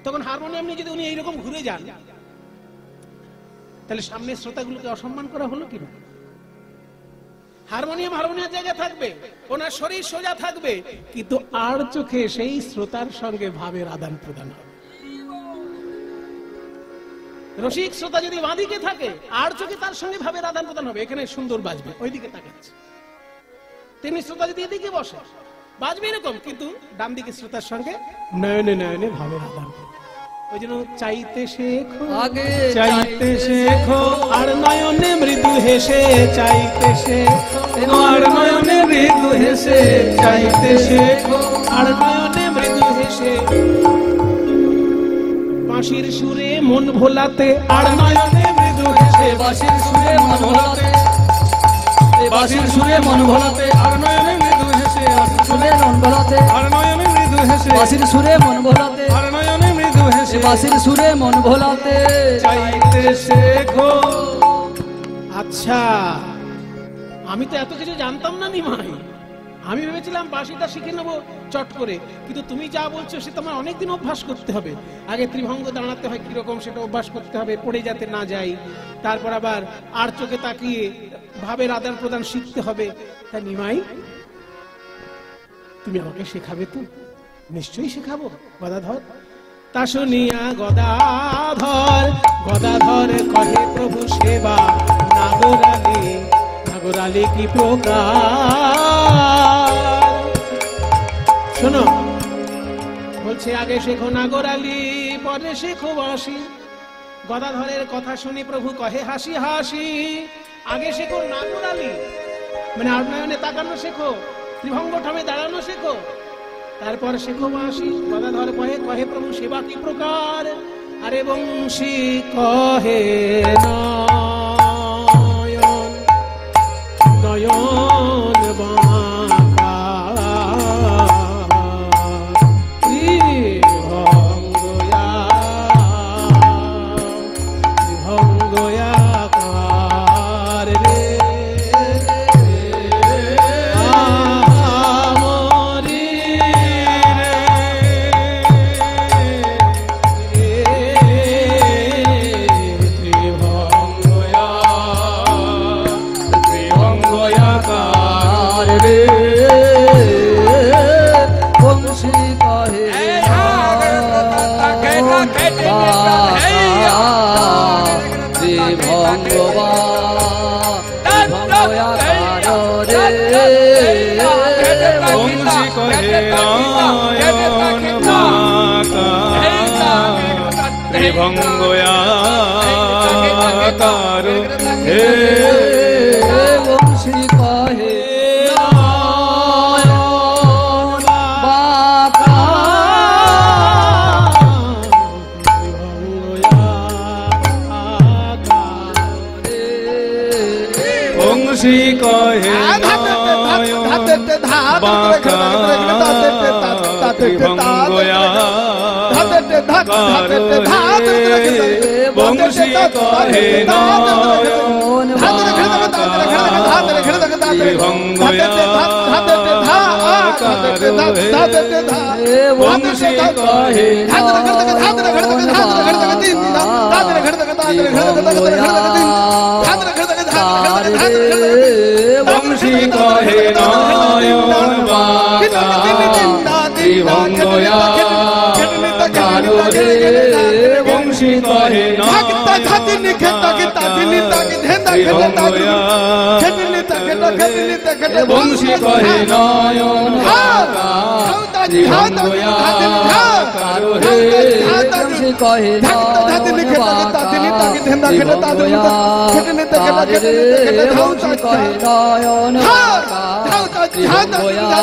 তখন হারমোনিয়াম নিয়ে যদি উনি এইরকম ঘুরে যান, তাহলে সামনের শ্রোতাগুলোকে অসম্মান করা হলো কিনা? হারমোনিয়াম হারমোনিয়াম জায়গায় থাকবে, ওনার শরীর সোজা থাকবে, কিন্তু আর চোখে সেই শ্রোতার সঙ্গে ভাবের আদান প্রদান হবে। রসিক শ্রোতা যদি বাঁদিকে থাকে, আর চোখে তার সঙ্গে ভাবের আদান প্রদান হবে, এখানে সুন্দর বাজবে, ওইদিকে তাকাচ্ছে। তেমনি শ্রোতা যদি এদিকে বসে, বাজবে এরকম, কিন্তু ডান দিকে শ্রোতার সঙ্গে নয়নে নয়নে ভাবের আদান প্রদান। ওই জন্য চাইতে শেখো, আগে চাইতে শেখো, আর নয়নে মৃদু হেসে চাইতে শেখো, আর নয়নে মৃদু হেসে চাইতে শেখো, আর নয়নে মৃদু হেসে বাঁশির সুরে মন ভোলাতে, আর নয়নে মৃদু হেসে বাঁশির সুরে মন ভোলাতে, বাঁশির সুরে মন ভোলাতে, আর নয়নে মৃদু হেসে সুরে মন ভোলাতে, আর নয়নে মৃদু হেসে বাঁশির সুরে মন ভোলাতে, আর নয়নে মৃদু হেসে বাঁশির সুরে মন ভোলাতে চাইতে শেখো। আচ্ছা, আমি তো এত কিছু জানতাম না নিমাই, আমি ভেবেছিলাম বাঁশিটা শিখে নেবো চট করে, কিন্তু তুমি যা বলছো সে তোমার অনেকদিন অভ্যাস করতে হবে। আগে ত্রিভঙ্গ দাঁড়াতে হয় কিরকম সেটা অভ্যাস করতে হবে, পড়ে যাতে না যাই, তারপর আবার আর চোখে তাকিয়ে ভাবের আদান প্রদান শিখতে হবে। তা নিমাই, তুমি আমাকে শেখাবে তো? নিশ্চয়ই শেখাবো গদাধর। তা শুনিয়া গদাধর, গদাধর কহে প্রভু সেবা নাগরালি, নাগরালি কি প্রকার। শোনো, বলছে আগে শেখো নাগরালি, পরে শেখো বাঁশি। গদাধরের কথা শুনি প্রভু কহে হাসি হাসি, আগে শেখো নাগরালি, মানে আনয়নে তাকানো শেখো, ত্রিভঙ্গ ঠামে দাঁড়ানো শেখো, তারপর শেখো বাঁশি। গদাধর কহে, কহে প্রভু সেবা কি প্রকার, আরে বংশী কহে নয়ন নয়ন বাঁকা, ত্রিভঙ্গয়াকার হে বংশী কহে বংশী কহে বাঁকা ত্রিভঙ্গয়া বংশী কহে নয়ন বংশী কহে বংশী কহে নয়ন বাঁকা ত্রিভঙ্গয়া কারো রে বংশী কহে বংশী কহে নয়ন বাঁকা ত্রিভঙ্গয়া কারো রে বংশী কহে নয়ন বাঁকা ত্রিভঙ্গয়া বংশী কহে নয়ন বাঁকা ত্রিভঙ্গয়া কারে রে বংশী কহে নয়ন বাঁকা ত্রিভঙ্গয়া বংশী কহে নয়ন বাঁকা ত্রিভঙ্গয়া কারে রে বংশী কহে নয়ন বাঁকা বংশী কহে নয়ন বাঁকা ত্রিভঙ্গয়া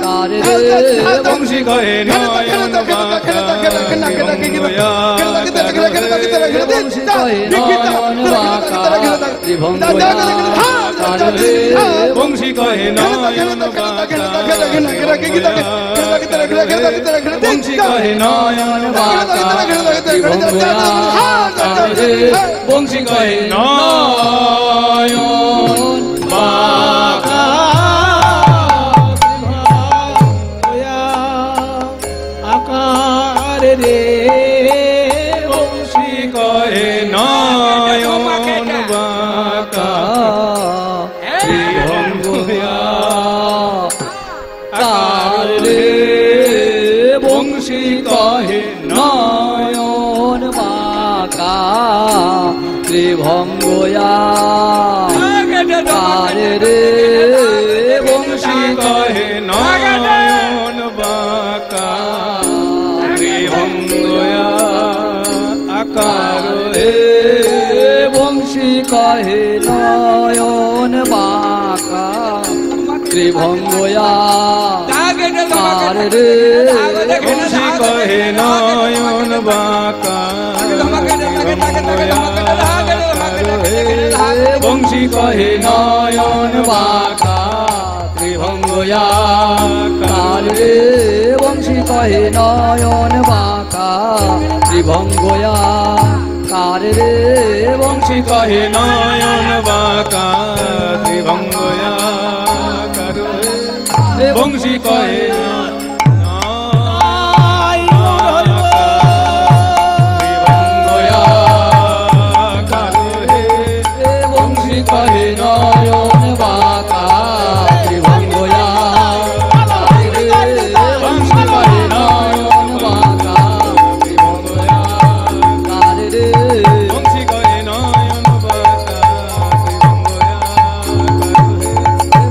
কারে রে বংশী কহে নয়ন বাঁকা আকার রে বংশী কহে নয়ন বাঁকা ত্রিভঙ্গয়া কার রে বংশী কহে নয়ন বাঁকা ত্রিভঙ্গয়া কারে রে বংশী কহে নয়ন বাঁকা ত্রিভঙ্গয়া আকার রে বংশী কহে নয়ন বাঁকা ত্রিভঙ্গয়া কারে রে বংশী কহে নয়ন বাঁকা বংশী কহে নয়ন বাঁকা ত্রিভঙ্গয়া কারে রে বংশী কহে নয়ন বাঁকা ত্রিভঙ্গয়া কারে রে বংশী কহে নয়ন বাঁকা ত্রিভঙ্গয়া বংশী কহে কহে নয়ন বাঁকা ত্রিভঙ্গয়া বংশী কহে নয়ন বাঁকা ত্রিভঙ্গয়া কারে রে বংশী কহে নয়ন বাঁকা ত্রিভঙ্গয়া বংশী কহে নয়ন বাঁকা ত্রিভঙ্গয়া কারে রে বংশী কহে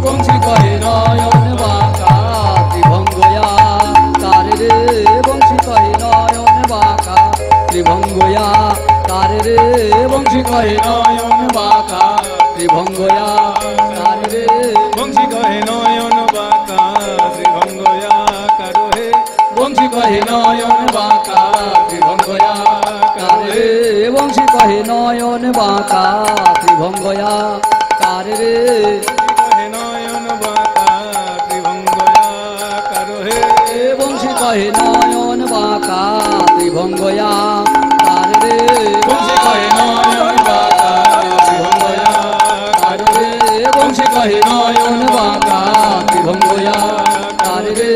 নয়ন বাঁকা ত্রিভঙ্গয়া কারে রে বংশী কহে নয়ন বাঁকা ত্রিভঙ্গয়া কারে রে বংশী কহে নয়ন বাঁকা ত্রিভঙ্গয়া কারো হে বংশী কহে নয়ন বাঁকা ত্রিভঙ্গয়া কারে রে বংশী কহে নয়ন বাঁকা ত্রিভঙ্গয়া কারে রে কহে নয়ন বাঁকা ত্রিভঙ্গয়া কারো হে বংশী কহে নয়ন বাঁকা ত্রিভঙ্গয়া কারে রে বংশী কহে নয়ন বাঁকা ত্রিভঙ্গয়া কারো হে বংশী কহে নয়ন বাঁকা ত্রিভঙ্গয়া কারে রে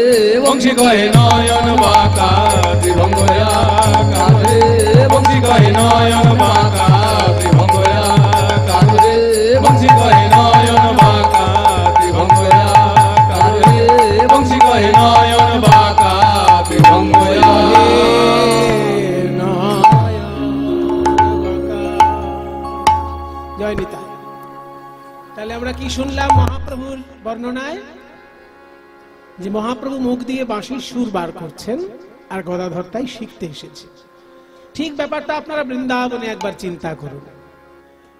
বংশী কহে নয়ন বাঁকা ত্রিভঙ্গয়া কারে রে বংশী কহে নয়ন বাঁকা ত্রিভঙ্গয়া কারো হে বংশী কহে নয়ন বাঁকা ত্রিভঙ্গয়া কারো হে বংশী কহে নয়ন বাঁকা ত্রিভঙ্গয়া জয় নিতাই। তাহলে আমরা কি শুনলাম মহাপ্রভুর বর্ণনায়, যে মহাপ্রভু মুখ দিয়ে বাঁশির সুর বার করছেন আর গদাধর তাই শিখতে এসেছে। ঠিক ব্যাপারটা আপনারা বৃন্দাবনে একবার চিন্তা করুন।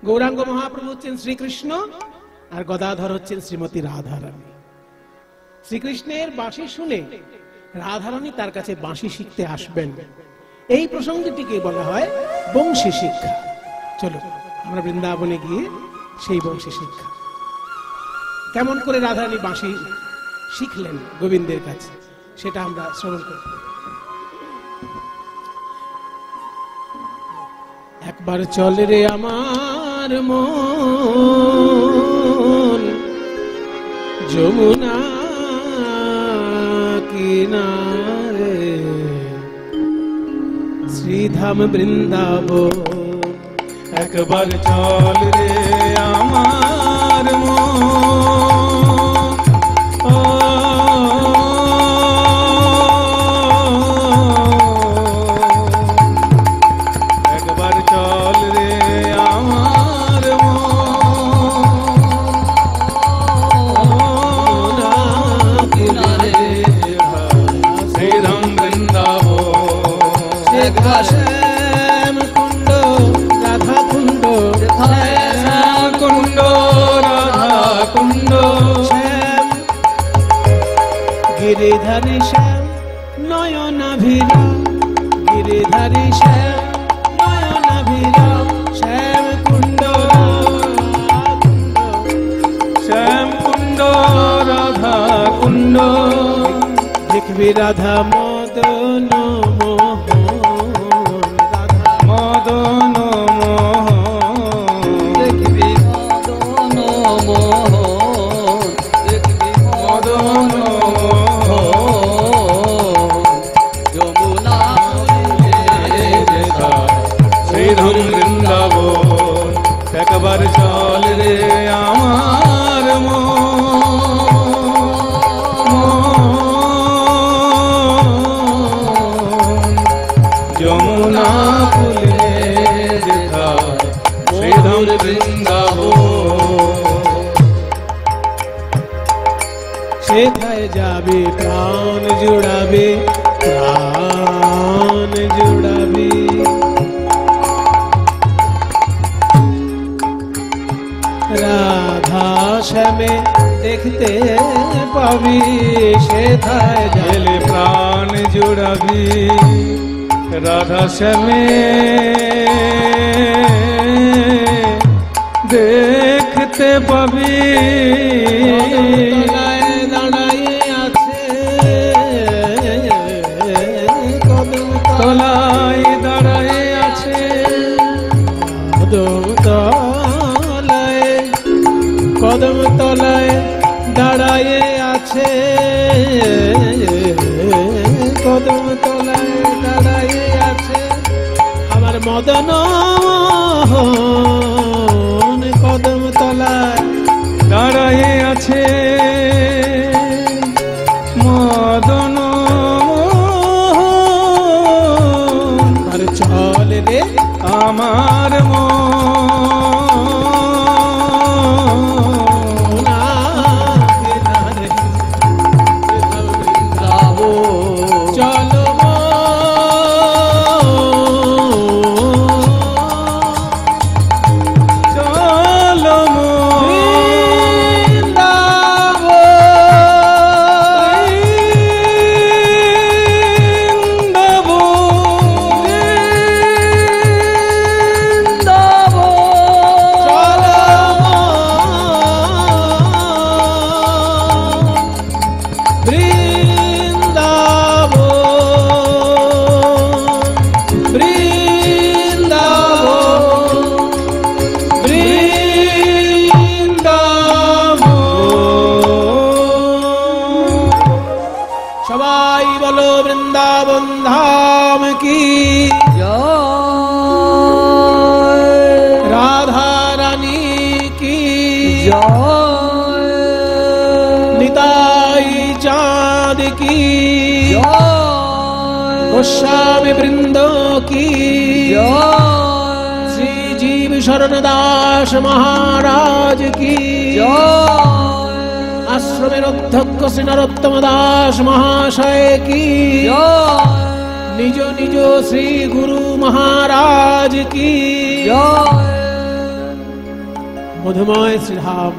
গৌরাঙ্গ মহাপ্রভু হচ্ছেন শ্রীকৃষ্ণ, আর গদাধর হচ্ছেন শ্রীমতী রাধারানী। শ্রীকৃষ্ণের বাঁশি শুনে রাধারানী তার কাছে বাঁশি শিখতে আসবেন। এই প্রসঙ্গটিকে বলা হয় বংশী শিক্ষা। চলো আমরা বৃন্দাবনে গিয়ে সেই বংশী শিক্ষা, কেমন করে রাধারানী বাঁশি শিখলেন গোবিন্দের কাছে, সেটা আমরা শ্রবণ করব। একবার চল রে আমার মন যমুনা কিনারে, শ্রীধাম বৃন্দাবন। একবার চল রে আমার একবার চল রে আমার শ্রীধাম বৃন্দাবন। শ্যাম কুণ্ড রাধা কুণ্ড, শ্যাম কুণ্ড রাধা কুণ্ড, শ্যাম গিরিধারী শ্যাম নয়নাভিরা, গিরিধারী শ্যাম নয়নাভিরা, শ্যাম কুণ্ড শ্যাম কুণ্ড রাধা কুণ্ড, দেখবি রাধা মদন মোহন, রাধা মদন মোহন, দেখবি মদন মোহন, দেখবি মদন মোহন, যমুনা শ্রীধাম বৃন্দাবন। একবার চল রে আমার যমুনা ফুলে দেখা শ্রীধাম বৃন্দাবন। সেথায় যাবে প্রাণ জুড়াবে, প্রাণ জুড়াবে, রাধা শ্যামে দেখতে পাবি, সেথায় গেলে প্রাণ জুড়াবি, রাধা শ্যামে দেখতে পাবি, তলায় দাঁড়াইয়ে আছে, কদম তলায় দাঁড়ায় আছে, কদম তলায়, কদম তলায় দাঁড়াইয়ে আছে, কদম তলায় দাঁড়াইয়ে আছে আমার মদন মোহন, কদম তলায় দাঁড়ায় আছে মদন মোহন। আর চল রে আমার চলো চলো সবাই বলো বৃন্দাবন ধাম কি জয়, রাধা রানী কি জয়, নিতাই চাঁদ কি জয়, গোস্বামী বৃন্দ কি জয়, শ্রী জীব শরণ দাস মহারাজ কি জয়, আশ্রমের অধ্যক্ষ শ্রী নরোত্তম দাস মহাশয় কি জয়, निज निज श्री गुरु महाराज की जय। मधुमय श्री राम